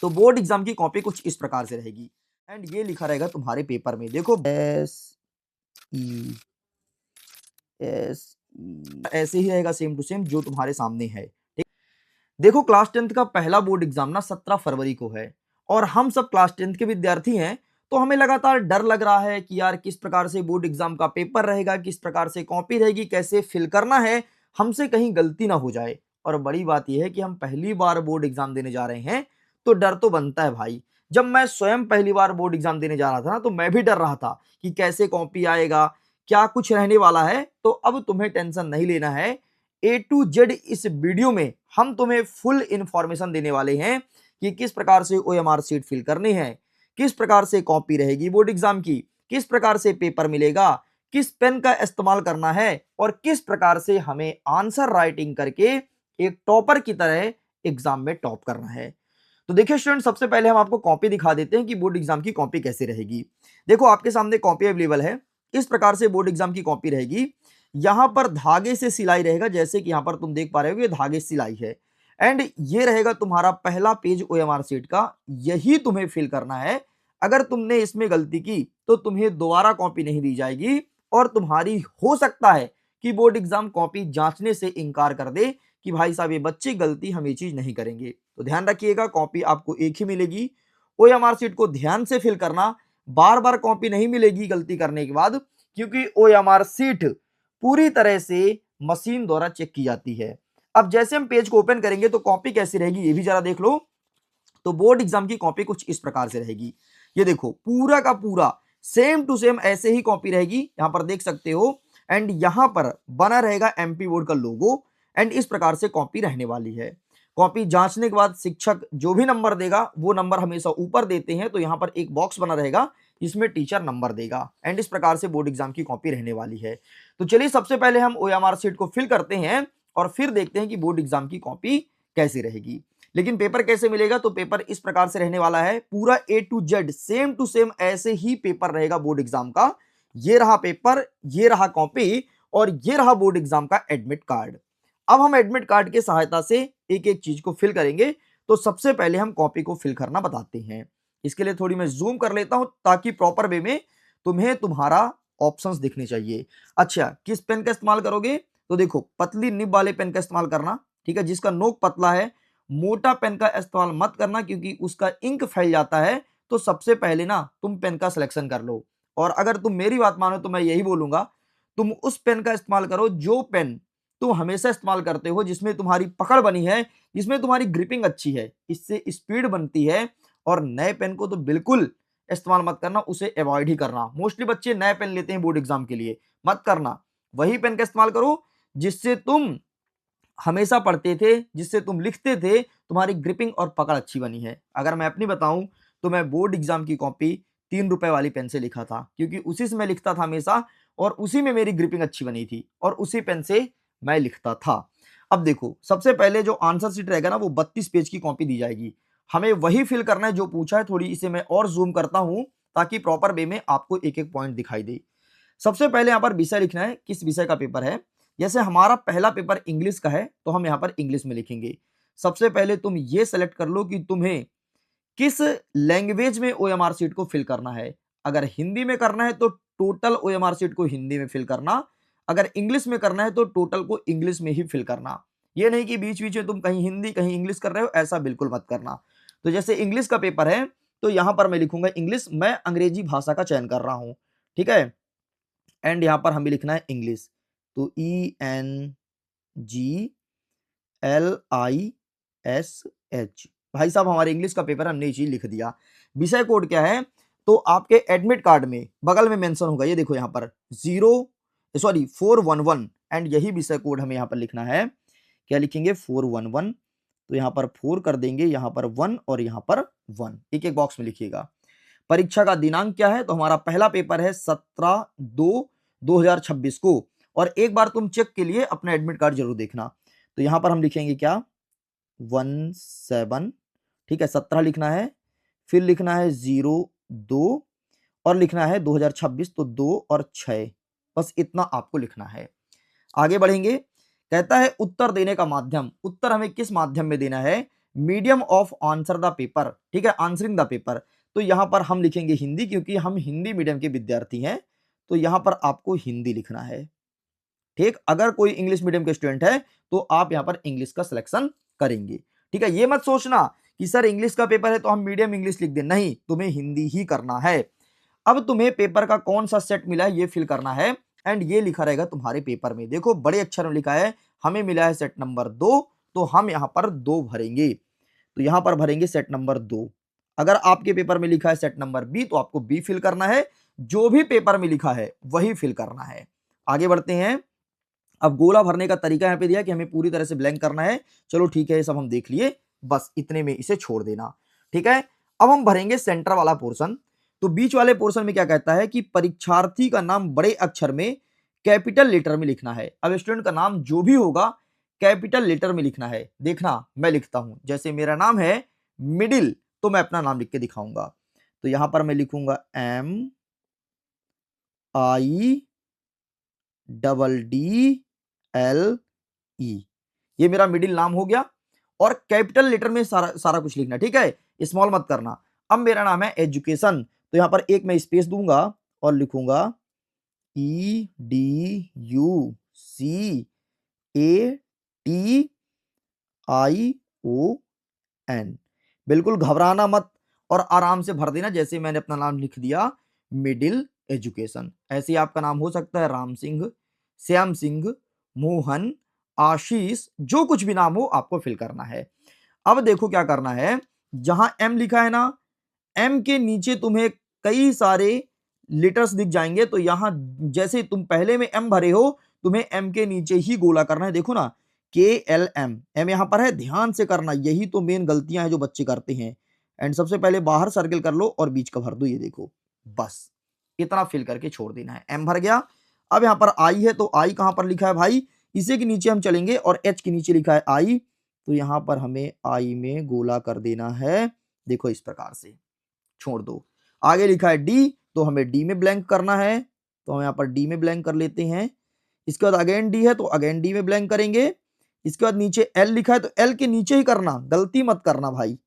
तो board exam की copy कुछ इस प्रकार से रहेगी एंड ये लिखा रहेगा तुम्हारे पेपर में, देखो एस ऐसे ही रहेगा सेम टू सेम जो तुम्हारे सामने है। ठीक, देखो क्लास 10th का पहला बोर्ड एग्जाम ना 17 फरवरी को है और हम सब क्लास 10th के विद्यार्थी हैं, तो हमें लगातार डर लग रहा है कि यार किस प्रकार से बोर्ड एग्जाम का पेपर रहेगा, किस प्रकार से कॉपी रहेगी, कैसे फिल करना है, हमसे कहीं गलती ना हो जाए। और बड़ी बात यह है कि हम पहली बार बोर्ड एग्जाम देने जा रहे हैं, तो डर तो बनता है भाई। जब मैं स्वयं पहली बार बोर्ड एग्जाम देने जा रहा था ना, तो मैं भी डर रहा था कि कैसे कॉपी आएगा, क्या कुछ रहने वाला है। तो अब तुम्हें टेंशन नहीं लेना है, ए टू जेड इस वीडियो में हम तुम्हें फुल इंफॉर्मेशन देने वाले हैं कि किस प्रकार से ओएमआर सीट फिल करनी है, किस प्रकार से कॉपी रहेगी बोर्ड एग्जाम की, किस प्रकार से पेपर मिलेगा, किस पेन का इस्तेमाल करना है और किस प्रकार से हमें आंसर राइटिंग करके एक टॉपर की तरह एग्जाम में टॉप करना है। तो देखिए स्टूडेंट, सबसे पहले हम आपको कॉपी दिखा देते हैं कि बोर्ड एग्जाम की कॉपी कैसे रहेगी। देखो आपके सामने कॉपी अवेलेबल है, इस प्रकार से बोर्ड एग्जाम की कॉपी रहेगी। यहां पर धागे से सिलाई रहेगा, जैसे कि यहां पर तुम देख पा रहे हो ये धागे से सिलाई है एंड ये रहेगा तुम्हारा पहला पेज ओएमआर सीट का, यही तुम्हें फिल करना है। अगर तुमने इसमें गलती की तो तुम्हें दोबारा कॉपी नहीं दी जाएगी और तुम्हारी हो सकता है कि बोर्ड एग्जाम कॉपी जांचने से इनकार कर दे कि भाई साहब ये बच्चे गलती हम ये चीज नहीं करेंगे। तो ध्यान रखिएगा, कॉपी आपको एक ही मिलेगी। ओएमआर सीट को ध्यान से फिल करना, बार बार कॉपी नहीं मिलेगी गलती करने के बाद, क्योंकि ओएमआर सीट पूरी तरह से मशीन द्वारा चेक की जाती है। अब जैसे हम पेज को ओपन करेंगे तो कॉपी कैसी रहेगी ये भी जरा देख लो। तो बोर्ड एग्जाम की कॉपी कुछ इस प्रकार से रहेगी, ये देखो पूरा का पूरा सेम टू सेम ऐसे ही कॉपी रहेगी, यहां पर देख सकते हो एंड यहां पर बना रहेगा एमपी बोर्ड का लोगो एंड इस प्रकार से कॉपी रहने वाली है। कॉपी जांचने के बाद शिक्षक जो भी नंबर देगा वो नंबर हमेशा ऊपर देते हैं, तो यहां पर एक बॉक्स बना रहेगा जिसमें टीचर नंबर देगा एंड इस प्रकार से बोर्ड एग्जाम की कॉपी रहने वाली है। तो चलिए सबसे पहले हम ओएमआर सीट को फिल करते हैं और फिर देखते हैं कि बोर्ड एग्जाम की कॉपी कैसी रहेगी। लेकिन पेपर कैसे मिलेगा, तो पेपर इस प्रकार से रहने वाला है, पूरा A to Z same to same ऐसे ही पेपर रहेगा बोर्ड एग्जाम का। ये रहा पेपर, ये रहा कॉपी और ये रहा बोर्ड एग्जाम का एडमिट कार्ड। अब हम एडमिट कार्ड की सहायता से एक एक चीज को फिल करेंगे। तो सबसे पहले हम कॉपी को फिल करना बताते हैं। इसके लिए थोड़ी मैं जूम कर लेता हूं ताकि प्रॉपर वे में तुम्हें तुम्हारा ऑप्शंस दिखने चाहिए। अच्छा, किस पेन का इस्तेमाल करोगे, तो देखो पतली निब वाले पेन का इस्तेमाल करना, ठीक है, जिसका नोक पतला है। मोटा पेन का इस्तेमाल मत करना क्योंकि उसका इंक फैल जाता है। तो सबसे पहले ना तुम पेन का सिलेक्शन कर लो, और अगर तुम मेरी बात मानो तो मैं यही बोलूंगा, तुम उस पेन का इस्तेमाल करो जो पेन तुम हमेशा इस्तेमाल करते हो, जिसमें तुम्हारी पकड़ बनी है, जिसमें तुम्हारी ग्रिपिंग अच्छी है, इससे स्पीड बनती है। और नए पेन को तो बिल्कुल इस्तेमाल मत करना, उसे अवॉइड ही करना। मोस्टली बच्चे नए पेन लेते हैं बोर्ड एग्जाम के लिए, मत करना। वही पेन का इस्तेमाल करो जिससे तुम हमेशा पढ़ते थे, जिससे तुम लिखते थे, तुम्हारी ग्रिपिंग और पकड़ अच्छी बनी है। अगर मैं अपनी बताऊं तो मैं बोर्ड एग्जाम की कॉपी 3 रुपए वाली पेन से लिखा था, क्योंकि उसी से मैं लिखता था हमेशा और उसी में मेरी ग्रिपिंग अच्छी बनी थी और उसी पेन से मैं लिखता था। अब देखो सबसे पहले जो आंसर शीट रहेगा ना, वो 32 पेज की कॉपी दी जाएगी। हमें वही फिल करना है जो पूछा है। थोड़ी इसे मैं और जूम करता हूं ताकि प्रॉपर वे में आपको एक एक पॉइंट दिखाई दे। सबसे पहले यहाँ पर विषय लिखना है, किस विषय का पेपर है। जैसे हमारा पहला पेपर इंग्लिश का है तो हम यहाँ पर इंग्लिश में लिखेंगे। सबसे पहले तुम ये सेलेक्ट कर लो कि तुम्हें किस लैंग्वेज में ओएमआर सीट को फिल करना है। अगर हिंदी में करना है तो टोटल ओएमआर सीट को हिंदी में फिल करना, अगर इंग्लिश में करना है तो टोटल को इंग्लिश में ही फिल करना। ये नहीं कि बीच बीच में तुम कहीं हिंदी कहीं इंग्लिश कर रहे हो, ऐसा बिल्कुल मत करना। तो जैसे इंग्लिश का पेपर है तो यहां पर मैं लिखूंगा इंग्लिश, मैं अंग्रेजी भाषा का चयन कर रहा हूं, ठीक है। एंड यहां पर हमें लिखना है इंग्लिश, तो ENGLISH। भाई साहब हमारे इंग्लिश का पेपर हमने ये चीज लिख दिया। विषय कोड क्या है, तो आपके एडमिट कार्ड में बगल में मेंशन होगा, ये देखो यहाँ पर 411 एंड यही विषय कोड हमें यहाँ पर लिखना है। क्या लिखेंगे, 411। तो यहाँ पर 4 कर देंगे, यहाँ पर 1 और यहाँ पर 1, एक एक बॉक्स में लिखिएगा। परीक्षा का दिनांक क्या है, तो हमारा पहला पेपर है 17/2/2026 को। और एक बार तुम चेक के लिए अपना एडमिट कार्ड जरूर देखना। तो यहां पर हम लिखेंगे क्या, 17, ठीक है, 17 लिखना है, फिर लिखना है 02 और लिखना है 2026, तो 2 और 6, बस इतना आपको लिखना है। आगे बढ़ेंगे, कहता है उत्तर देने का माध्यम। उत्तर हमें किस माध्यम में देना है, medium of answer the paper, ठीक है, आंसरिंग द पेपर। तो यहां पर हम लिखेंगे हिंदी, क्योंकि हम हिंदी मीडियम के विद्यार्थी हैं, तो यहां पर आपको हिंदी लिखना है। ठीक, अगर कोई इंग्लिश मीडियम के स्टूडेंट है तो आप यहां पर इंग्लिश का सिलेक्शन करेंगे। ठीक है, ये मत सोचना कि सर इंग्लिश का पेपर है तो हम मीडियम इंग्लिश लिख दें, नहीं, तुम्हें हिंदी ही करना है। अब तुम्हें पेपर का कौन सा सेट मिला है ये फिल करना है, एंड ये लिखा रहेगा तुम्हारे पेपर में। देखो बड़े अक्षर में लिखा है हमें मिला है सेट नंबर 2, तो हम यहां पर 2 भरेंगे, तो यहां पर भरेंगे सेट नंबर 2। अगर आपके पेपर में लिखा है सेट नंबर बी तो आपको बी फिल करना है, जो भी पेपर में लिखा है वही फिल करना है। आगे बढ़ते हैं। अब गोला भरने का तरीका यहाँ पे दिया कि हमें पूरी तरह से ब्लैंक करना है। चलो ठीक है, ये सब हम देख लिए, बस इतने में इसे छोड़ देना। ठीक है, अब हम भरेंगे सेंटर वाला पोर्शन। तो बीच वाले पोर्शन में क्या कहता है कि परीक्षार्थी का नाम बड़े अक्षर में कैपिटल लेटर में लिखना है। अब स्टूडेंट का नाम जो भी होगा कैपिटल लेटर में लिखना है। देखना मैं लिखता हूं, जैसे मेरा नाम है मिडिल, तो मैं अपना नाम लिख के दिखाऊंगा। तो यहां पर मैं लिखूंगा MIDDLE, ये मेरा मिडिल नाम हो गया, और कैपिटल लेटर में सारा सारा कुछ लिखना, ठीक है, स्मॉल मत करना। अब मेरा नाम है एजुकेशन, तो यहां पर एक मैं स्पेस दूंगा और लिखूंगा EDUCATION। बिल्कुल घबराना मत और आराम से भर देना, जैसे मैंने अपना नाम लिख दिया मिडिल एजुकेशन। ऐसे ही आपका नाम हो सकता है राम सिंह, श्याम सिंह, मोहन, आशीष, जो कुछ भी नाम हो आपको फिल करना है। अब देखो क्या करना है, जहां एम लिखा है ना, एम के नीचे तुम्हें कई सारे लेटर्स दिख जाएंगे, तो यहां जैसे तुम पहले में एम भरे हो, तुम्हें एम के नीचे ही गोला करना है। देखो ना, KLM, एम यहां पर है, ध्यान से करना, यही तो मेन गलतियां हैं जो बच्चे करते हैं। एंड सबसे पहले बाहर सर्किल कर लो और बीच का भर दो, ये देखो, बस इतना फिल करके छोड़ देना है। एम भर गया। अब यहां पर आई है, तो आई कहां पर लिखा है भाई, इसी के नीचे हम चलेंगे, और एच के नीचे लिखा है आई, तो यहां पर हमें आई में गोला कर देना है। देखो इस प्रकार से छोड़ दो। आगे लिखा है डी, तो हमें डी में ब्लैंक करना है, तो हम यहां पर डी में ब्लैंक कर लेते हैं। इसके बाद अगेन डी है, तो अगेन डी में ब्लैंक करेंगे। इसके बाद नीचे एल लिखा है, तो एल के नीचे ही करना, गलती मत करना भाई,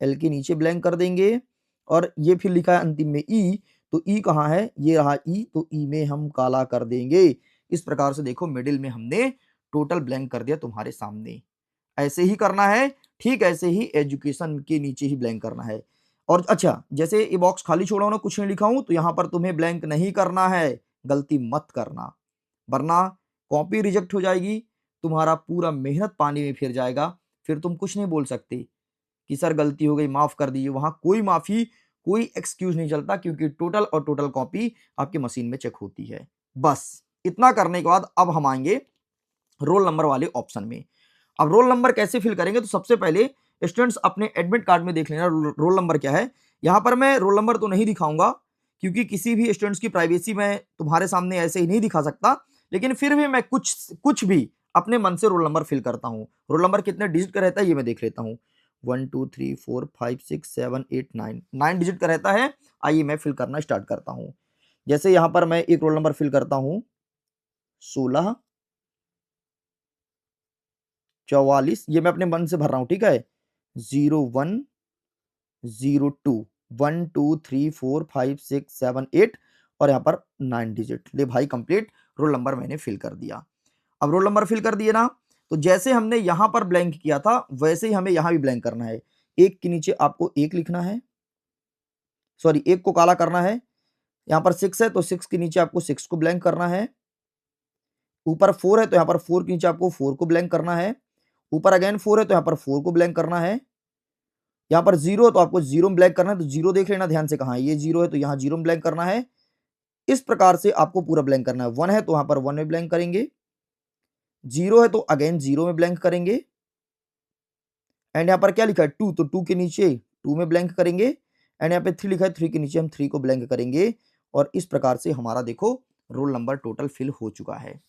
एल के नीचे ब्लैंक कर देंगे। और ये फिर लिखा है अंतिम में ई, तो ई कहाँ है, ये रहा ई, तो ई में हम काला कर देंगे। इस प्रकार से देखो मिडिल में हमने टोटल ब्लैंक कर दिया तुम्हारे सामने। ऐसे ही करना है, ठीक ऐसे ही एजुकेशन के नीचे ही ब्लैंक करना है। और अच्छा, जैसे ये बॉक्स खाली छोड़ा हूं ना, कुछ नहीं लिखा हूं, तो यहां पर तुम्हें ब्लैंक नहीं करना है, गलती मत करना, वरना कॉपी रिजेक्ट हो जाएगी, तुम्हारा पूरा मेहनत पानी में फिर जाएगा, फिर तुम कुछ नहीं बोल सकते कि सर गलती हो गई माफ कर दीजिए। वहां कोई माफी, कोई एक्सक्यूज नहीं चलता, क्योंकि टोटल और टोटल कॉपी आपकी मशीन में चेक होती है। बस इतना करने के बाद अब हम आएंगे रोल नंबर वाले ऑप्शन में। अब रोल नंबर कैसे फिल करेंगे, तो सबसे पहले स्टूडेंट्स अपने एडमिट कार्ड में देख लेना रोल नंबर क्या है। यहां पर मैं रोल नंबर तो नहीं दिखाऊंगा, क्योंकि किसी भी स्टूडेंट्स की प्राइवेसी मैं तुम्हारे सामने ऐसे ही नहीं दिखा सकता, लेकिन फिर भी मैं कुछ भी अपने मन से रोल नंबर फिल करता हूं। रोल नंबर कितने डिजिट का रहता है ये मैं देख लेता हूं, 1 2 3 4 5 6 7 8 9, 9 डिजिट का रहता है। आइए मैं फिल करना स्टार्ट करता हूं। जैसे यहां पर मैं एक रोल नंबर फिल करता हूं 16 44, ये मैं अपने मन से भर रहा हूं, ठीक है, 01 02 1 2 3 4 5 6 7 8, और यहाँ पर 9 डिजिट। ले भाई कंप्लीट रोल नंबर मैंने फिल कर दिया। अब रोल नंबर फिल कर दिए ना, तो जैसे हमने यहां पर ब्लैंक किया था वैसे ही हमें यहां भी ब्लैंक करना है। एक के नीचे आपको एक लिखना है, सॉरी एक को काला करना है। यहां पर 6 है, तो 6 के नीचे आपको 6 को ब्लैंक करना है। ऊपर 4 है, तो यहां पर 4 के नीचे आपको 4 को ब्लैंक करना है। ऊपर अगेन 4 है, तो यहां पर 4 को ब्लैंक करना है। यहाँ पर 0 है, तो आपको 0 में ब्लैंक करना है, तो 0 देख लेना ध्यान से, कहाँ है, ये 0 है, तो यहाँ 0 में ब्लैंक करना है। इस प्रकार से आपको पूरा ब्लैंक करना है। 1 है, तो वहां पर 1 में ब्लैंक करेंगे। 0 है, तो अगेन 0 में ब्लैंक करेंगे। एंड यहाँ पर क्या लिखा है 2, तो 2 के नीचे 2 में ब्लैंक करेंगे। एंड यहाँ पे 3 लिखा है, 3 के नीचे हम 3 को ब्लैंक करेंगे। और इस प्रकार से हमारा देखो रोल नंबर टोटल फिल हो चुका है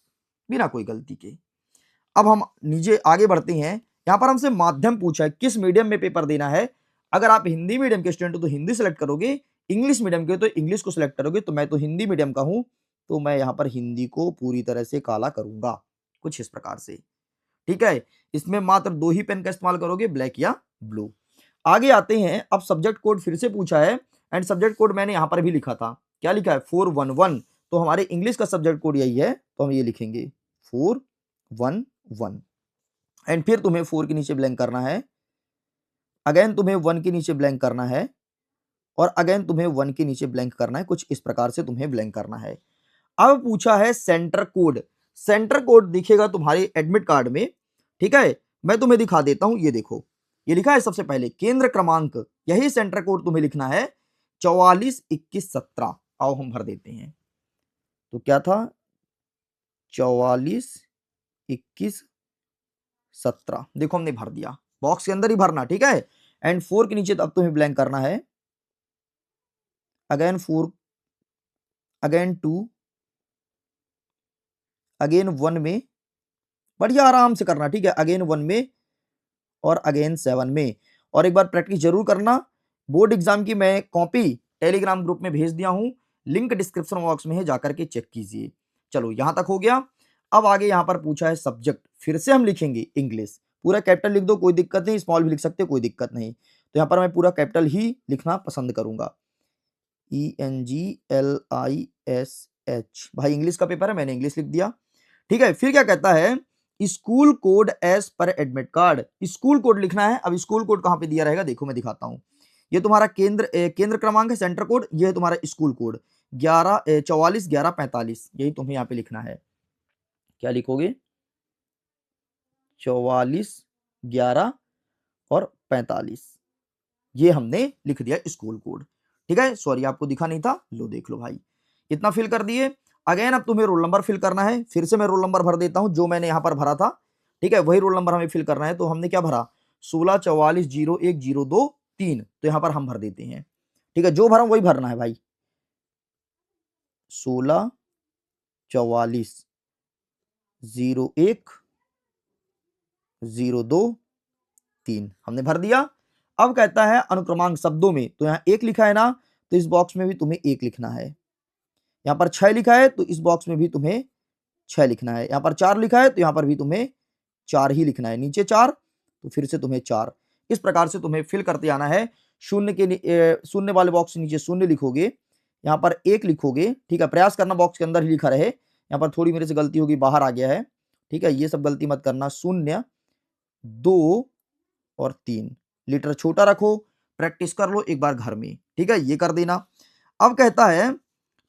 बिना कोई गलती के। अब हम नीचे आगे बढ़ते हैं। यहाँ पर हमसे माध्यम पूछा है, किस मीडियम में पेपर देना है। अगर आप हिंदी मीडियम के स्टूडेंट हो तो हिंदी सेलेक्ट करोगे, इंग्लिश मीडियम के तो इंग्लिश को सिलेक्ट करोगे। तो मैं तो हिंदी मीडियम का हूं, तो मैं यहाँ पर हिंदी को पूरी तरह से काला करूंगा, कुछ इस प्रकार से। ठीक है, इसमें मात्र 2 ही पेन का इस्तेमाल करोगे, ब्लैक या ब्लू। आगे आते हैं, अब सब्जेक्ट कोड फिर से पूछा है एंड सब्जेक्ट कोड मैंने यहां पर भी लिखा था, क्या लिखा है 411, तो हमारे इंग्लिश का सब्जेक्ट कोड यही है, तो हम ये लिखेंगे 411 एंड फिर तुम्हें 4 के नीचे ब्लैंक करना है, अगेन तुम्हें 1 के नीचे ब्लैंक करना है और अगेन तुम्हें 1 के नीचे ब्लैंक करना है, कुछ इस प्रकार से तुम्हें ब्लैंक करना है। अब पूछा है सेंटर कोड, सेंटर कोड दिखेगा तुम्हारे एडमिट कार्ड में, ठीक है, मैं तुम्हें दिखा देता हूं, ये देखो, ये लिखा है सबसे पहले केंद्र क्रमांक, यही सेंटर कोड तुम्हें लिखना है 442117। आओ हम भर देते हैं, तो क्या था 442117, देखो हमने भर दिया, बॉक्स के अंदर ही भरना, ठीक है, एंड 4 के नीचे अब तुम्हें ब्लैंक करना है, अगेन 4, अगेन 2, अगेन 1 में, बढ़िया आराम से करना, ठीक है, अगेन 1 में और अगेन 7 में। और एक बार प्रैक्टिस जरूर करना, बोर्ड एग्जाम की मैं कॉपी टेलीग्राम ग्रुप में भेज दिया हूं, लिंक डिस्क्रिप्शन बॉक्स में है, जाकर के चेक कीजिए। चलो यहां तक हो गया। अब आगे यहां पर पूछा है सब्जेक्ट, फिर से हम लिखेंगे इंग्लिश, पूरा कैपिटल लिख दो, कोई दिक्कत नहीं, स्मॉल भी लिख सकते हो, कोई दिक्कत नहीं, तो यहां पर मैं पूरा कैपिटल ही लिखना पसंद करूंगा, ENGLISH। भाई इंग्लिश का पेपर है, मैंने इंग्लिश लिख दिया, ठीक है। फिर क्या कहता है, school code as per admit card, school code लिखना है। अब स्कूल कोड कहां पे दिया रहेगा, देखो मैं दिखाता हूं, ये तुम्हारा केंद्र क्रमांक है, सेंटर कोड, ये है तुम्हारा स्कूल कोड 441145, यही तुम्हें यहाँ पे लिखना है, क्या लिखोगे 4411 और 45, ये हमने लिख दिया स्कूल कोड, ठीक है। सॉरी आपको दिखा नहीं था, लो देख लो भाई, इतना फिल कर दिए। अगेन अब तुम्हें रोल नंबर फिल करना है, फिर से मैं रोल नंबर भर देता हूं जो मैंने यहां पर भरा था, ठीक है, वही रोल नंबर हमें फिल करना है। तो हमने क्या भरा 16440103, तो यहां पर हम भर देते हैं, ठीक है, जो भरा वही भरना है भाई, 1644010203 हमने भर दिया। अब कहता है अनुक्रमांक शब्दों में, तो यहाँ 1 लिखा है ना, तो इस बॉक्स में भी तुम्हें 1 लिखना है, यहाँ पर 6 लिखा है तो इस बॉक्स में भी तुम्हें 6 लिखना है, यहाँ पर 4 लिखा है तो यहाँ पर भी तुम्हें 4 ही लिखना है, नीचे 4 तो फिर से तुम्हें 4, इस प्रकार से तुम्हें फिल करते आना है। शून्य वाले बॉक्स के नीचे शून्य लिखोगे, यहाँ पर 1 लिखोगे, ठीक है, प्रयास करना बॉक्स के अंदर ही लिखा रहे, यहाँ पर थोड़ी मेरे से गलती होगी, बाहर आ गया है, ठीक है, ये सब गलती मत करना, 0, 2 और 3, लीटर छोटा रखो, प्रैक्टिस कर लो एक बार घर में, ठीक है, ये कर देना। अब कहता है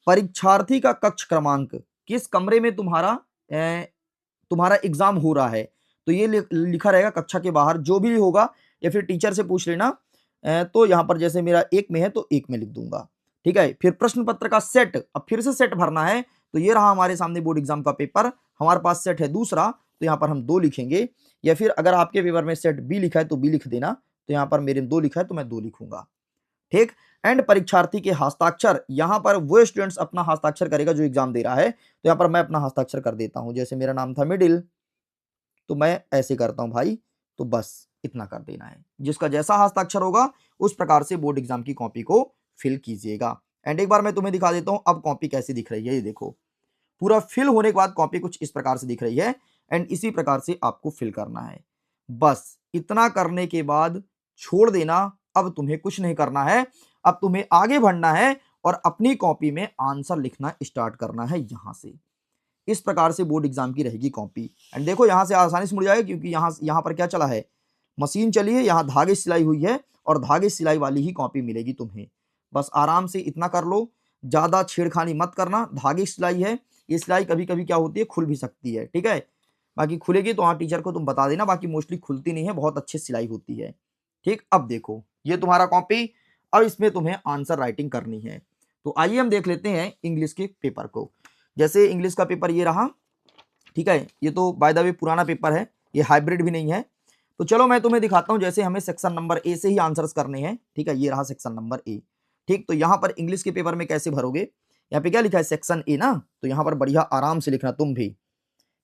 परीक्षार्थी का कक्ष क्रमांक, किस कमरे में तुम्हारा एग्जाम हो रहा है, तो ये लिखा रहेगा कक्षा के बाहर, जो भी होगा, या फिर टीचर से पूछ लेना। तो यहां पर जैसे मेरा 1 में है तो 1 में लिख दूंगा, ठीक है। फिर प्रश्न पत्र का सेट, अब फिर से सेट भरना है, तो ये रहा हमारे सामने बोर्ड एग्जाम का पेपर, हमारे पास सेट है दूसरा, तो यहाँ पर हम 2 लिखेंगे, या फिर अगर आपके पेपर में सेट बी लिखा है तो बी लिख देना, तो यहाँ पर मेरे 2 लिखा है तो मैं 2 लिखूंगा, ठीक। एंड परीक्षार्थी के हस्ताक्षर, यहां पर वो स्टूडेंट्स अपना हस्ताक्षर करेगा जो एग्जाम दे रहा है, तो यहां पर मैं अपना हस्ताक्षर कर देता हूं, जैसे मेरा नाम था मिडिल, तो मैं ऐसे करता हूं भाई, तो बस इतना कर देना है, जिसका जैसा हस्ताक्षर होगा उस प्रकार से बोर्ड एग्जाम की कॉपी को फिल कीजिएगा। एंड एक बार मैं तुम्हें दिखा देता हूं अब कॉपी कैसे दिख रही है, ये देखो, पूरा फिल होने के बाद कॉपी कुछ इस प्रकार से दिख रही है, एंड इसी प्रकार से आपको फिल करना है, बस इतना करने के बाद छोड़ देना, अब तुम्हें कुछ नहीं करना है, अब तुम्हें आगे बढ़ना है और अपनी कॉपी में आंसर लिखना स्टार्ट करना है यहां से, इस प्रकार से बोर्ड एग्जाम की रहेगी कॉपी। एंड देखो यहां से आसानी से मुड़ जाएगा, क्योंकि यहां पर क्या चला है, मशीन चली है, यहां धागे सिलाई हुई है, और धागे सिलाई वाली ही कॉपी मिलेगी तुम्हें, बस आराम से इतना कर लो, ज्यादा छेड़खानी मत करना, धागे सिलाई है, ये सिलाई कभी कभी क्या होती है खुल भी सकती है, ठीक है, बाकी खुलेगी तो हाँ टीचर को तुम बता देना, बाकी मोस्टली खुलती नहीं है, बहुत अच्छी सिलाई होती है, ठीक। अब देखो ये तुम्हारा कॉपी, अब इसमें तुम्हें आंसर राइटिंग करनी है, तो आइए हम देख लेते हैं इंग्लिश के पेपर को। जैसे इंग्लिश का पेपर ये रहा, ठीक है, ये तो बाय द वे पुराना पेपर है, ये हाइब्रिड भी नहीं है, तो चलो मैं तुम्हें दिखाता हूं, जैसे हमें सेक्शन नंबर ए से ही आंसर्स करने हैं, ठीक है, ये रहा सेक्शन नंबर ए, ठीक। तो यहां पर इंग्लिश के पेपर में कैसे भरोगे, यहाँ पे क्या लिखा है सेक्शन ए ना, तो यहां पर बढ़िया आराम से लिखना, तुम भी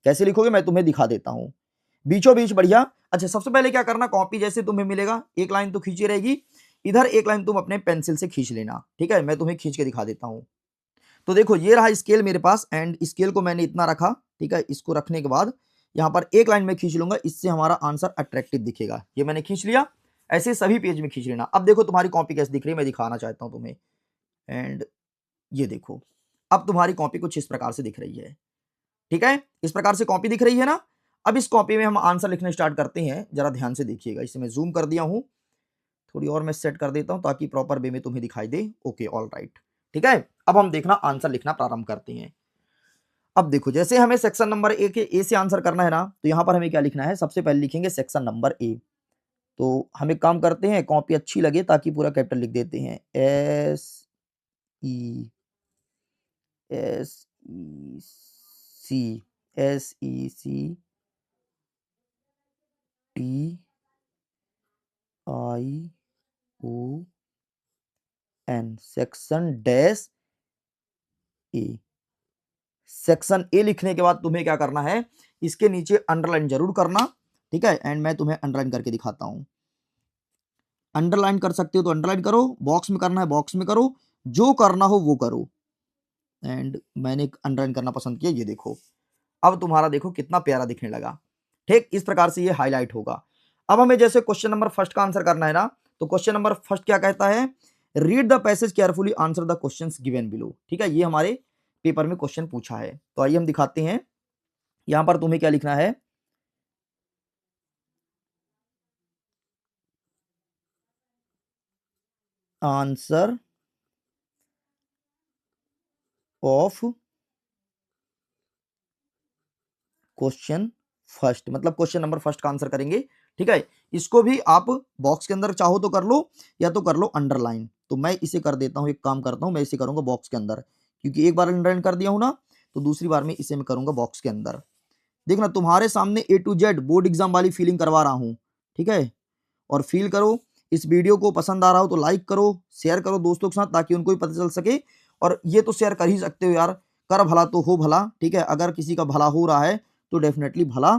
कैसे लिखोगे मैं तुम्हें दिखा देता हूं, बीचों बीच बढ़िया। अच्छा सबसे पहले क्या करना, कॉपी जैसे तुम्हें मिलेगा, एक लाइन तो खींची रहेगी, इधर एक लाइन तुम अपने पेंसिल से खींच लेना, ठीक है, मैं तुम्हें खींच के दिखा देता हूं। तो देखो ये रहा स्केल मेरे पास, एंड स्केल को मैंने इतना रखा, ठीक है, इसको रखने के बाद यहाँ पर एक लाइन में खींच लूंगा, इससे हमारा आंसर अट्रैक्टिव दिखेगा। ये मैंने खींच लिया, ऐसे सभी पेज में खींच लेना। अब देखो तुम्हारी कॉपी कैसे दिख रही है, मैं दिखाना चाहता हूं तुम्हें। एंड ये देखो, अब तुम्हारी कॉपी कुछ इस प्रकार से दिख रही है। ठीक है, इस प्रकार से कॉपी दिख रही है ना। अब इस कॉपी में हम आंसर लिखने स्टार्ट करते हैं, जरा ध्यान से देखिएगा। इसे मैं जूम कर दिया हूं, थोड़ी और मैं सेट कर देता हूं ताकि प्रॉपर वे में तुम्हें दिखाई दे। Okay, all right. ठीक है, अब हम देखना आंसर लिखना प्रारंभ करते हैं। अब देखो, जैसे हमें सेक्शन नंबर ए से आंसर करना है ना, तो यहां पर हमें क्या लिखना है, सबसे पहले लिखेंगे सेक्शन नंबर ए। तो हम एक काम करते हैं, कॉपी अच्छी लगे ताकि पूरा कैपिटल लिख देते हैं, E S E C SEC TION, section dash A. Section A लिखने के बाद तुम्हें क्या करना है, इसके नीचे अंडरलाइन जरूर करना। ठीक है, एंड मैं तुम्हें अंडरलाइन करके दिखाता हूं। अंडरलाइन कर सकते हो तो अंडरलाइन करो, बॉक्स में करना है बॉक्स में करो, जो करना हो वो करो। एंड मैंने अंडरलाइन करना पसंद किया, ये देखो, अब तुम्हारा देखो कितना प्यारा दिखने लगा। ठीक, इस प्रकार से ये हाईलाइट होगा। अब हमें जैसे क्वेश्चन नंबर फर्स्ट का आंसर करना है ना, तो क्वेश्चन नंबर फर्स्ट क्या कहता है, read the passage carefully, answer the questions given below. ठीक है, ये हमारे पेपर में क्वेश्चन पूछा है, तो आइए हम दिखाते हैं। यहां पर तुम्हें क्या लिखना है, आंसर ऑफ क्वेश्चन फर्स्ट, मतलब क्वेश्चन नंबर फर्स्ट का आंसर करेंगे। ठीक है, इसको भी आप बॉक्स के अंदर चाहो तो कर लो, या तो कर लो अंडरलाइन। तो मैं इसे कर देता हूं, एक काम करता हूं, मैं इसे करूंगा बॉक्स के अंदर, क्योंकि एक बार अंडरलाइन कर दिया हूं ना, तो दूसरी बार में इसे मैं करूंगा बॉक्स के अंदर। देखना, तुम्हारे सामने A to Z board exam वाली फीलिंग करवा रहा हूं। ठीक है, और फील करो। इस वीडियो को पसंद आ रहा हो तो लाइक करो, शेयर करो दोस्तों के साथ, ताकि उनको भी पता चल सके। और ये तो शेयर कर ही सकते हो यार, कर भला तो हो भला। ठीक है, अगर किसी का भला हो रहा है तो डेफिनेटली भला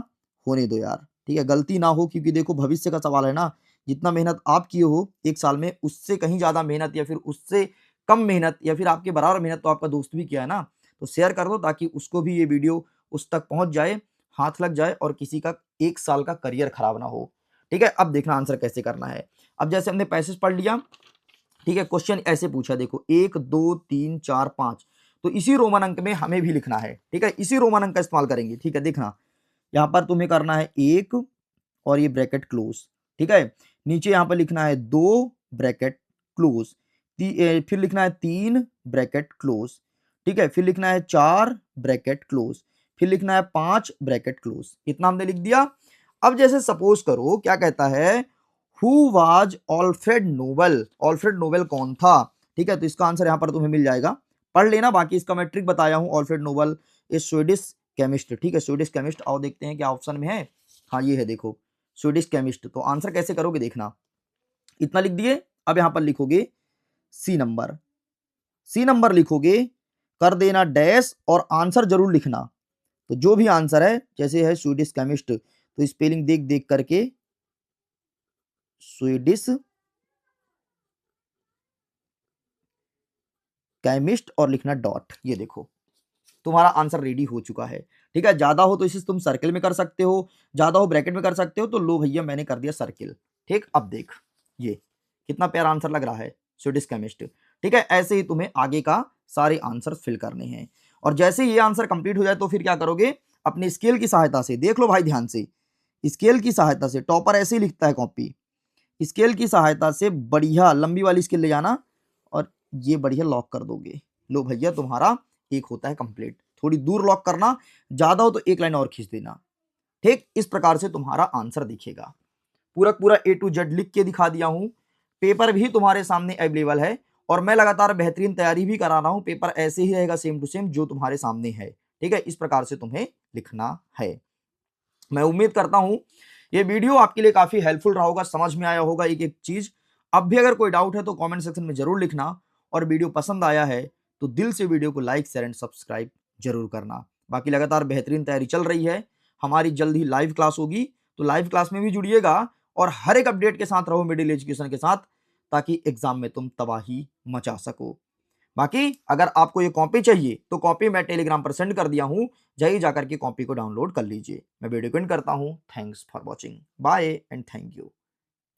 होने दो यार। ठीक है, गलती ना हो, क्योंकि देखो भविष्य का सवाल है ना। जितना मेहनत आप किए हो एक साल में, उससे कहीं ज्यादा मेहनत या फिर उससे कम मेहनत या फिर आपके बराबर मेहनत तो आपका दोस्त भी किया है ना। तो शेयर कर दो ताकि उसको भी ये वीडियो उस तक पहुंच जाए, हाथ लग जाए, और किसी का एक साल का करियर खराब ना हो। ठीक है, अब देखना आंसर कैसे करना है। अब जैसे हमने पैसेज पढ़ लिया, ठीक है, क्वेश्चन ऐसे पूछा, देखो 1 2 3 4 5, तो इसी रोमन अंक में हमें भी लिखना है। ठीक है, इसी रोमन अंक का इस्तेमाल करेंगे। ठीक है, देखना, यहां पर तुम्हें करना है 1 और ये ब्रैकेट क्लोज। ठीक है, नीचे यहां पर लिखना है 2 ब्रैकेट क्लोज, फिर लिखना है 3 ब्रैकेट क्लोज। ठीक है, फिर लिखना है 4 ब्रैकेट क्लोज, फिर लिखना है 5 ब्रैकेट क्लोज। इतना हमने लिख दिया। अब जैसे सपोज करो, क्या कहता है, who was Alfred Nobel, Alfred Nobel कौन था। ठीक है, तो इसका आंसर यहां पर तुम्हें मिल जाएगा, पढ़ लेना। बाकी इसका मैं ट्रिक बताया हूं, Alfred Nobel is Swedish chemist. ठीक है, स्वीडिश केमिस्ट। आओ देखते हैं क्या ऑप्शन में है। हाँ, ये है, देखो स्वीडिश केमिस्ट। तो आंसर कैसे करोगे, देखना, इतना लिख दिए। अब यहां पर लिखोगे सी नंबर, सी नंबर लिखोगे, कर देना डैश, और आंसर जरूर लिखना। तो जो भी आंसर है, जैसे है स्वीडिश केमिस्ट, तो स्पेलिंग देख देख करके स्वीडिश केमिस्ट और लिखना डॉट। ये देखो, तुम्हारा आंसर रेडी हो चुका है। ठीक है, ज्यादा हो तो इसे तुम सर्किल में कर सकते हो, ज्यादा हो ब्रैकेट में कर सकते हो। तो लो भैया, मैंने कर दिया सर्किल। ठीक, अब देख, ये कितना प्यारा आंसर लग रहा है, स्वीडिश केमिस्ट। ठीक है, ऐसे ही तुम्हें आगे का सारे आंसर फिल करने हैं। और जैसे ये आंसर कंप्लीट हो जाए तो फिर क्या करोगे, अपने स्केल की सहायता से, देख लो भाई ध्यान से, स्केल की सहायता से, टॉपर ऐसे ही लिखता है कॉपी, स्केल की सहायता से बढ़िया लंबी वाली स्केल ले जाना, और ये बढ़िया लॉक कर दोगे। लो भैया, तुम्हारा एक होता है कंप्लीट। थोड़ी दूर लॉक करना, ज्यादा हो तो एक लाइन और खींच देना। ठीक, इस प्रकार से तुम्हारा आंसर दिखेगा। पूरा पूरा A to Z लिख के दिखा दिया हूं। पेपर भी तुम्हारे सामने अवेलेबल है, और मैं लगातार बेहतरीन तैयारी भी करा रहा हूं। पेपर ऐसे ही रहेगा, सेम टू सेम जो तुम्हारे सामने है। ठीक है, इस प्रकार से तुम्हें लिखना है। मैं उम्मीद करता हूं ये वीडियो आपके लिए काफी हेल्पफुल रहा होगा, समझ में आया होगा एक एक चीज। अब भी अगर कोई डाउट है तो कमेंट सेक्शन में जरूर लिखना, और वीडियो पसंद आया है तो दिल से वीडियो को लाइक शेयर एंड सब्सक्राइब जरूर करना। बाकी लगातार बेहतरीन तैयारी चल रही है, हमारी जल्द ही लाइव क्लास होगी, तो लाइव क्लास में भी जुड़िएगा, और हर एक अपडेट के साथ रहो मिडिल एजुकेशन के साथ, ताकि एग्जाम में तुम तबाही मचा सको। बाकी अगर आपको ये कॉपी चाहिए तो कॉपी मैं टेलीग्राम पर सेंड कर दिया हूं, जाइए जाकर के कॉपी को डाउनलोड कर लीजिए। मैं वीडियो को एंड करता हूं। Thanks for watching, bye and thank you.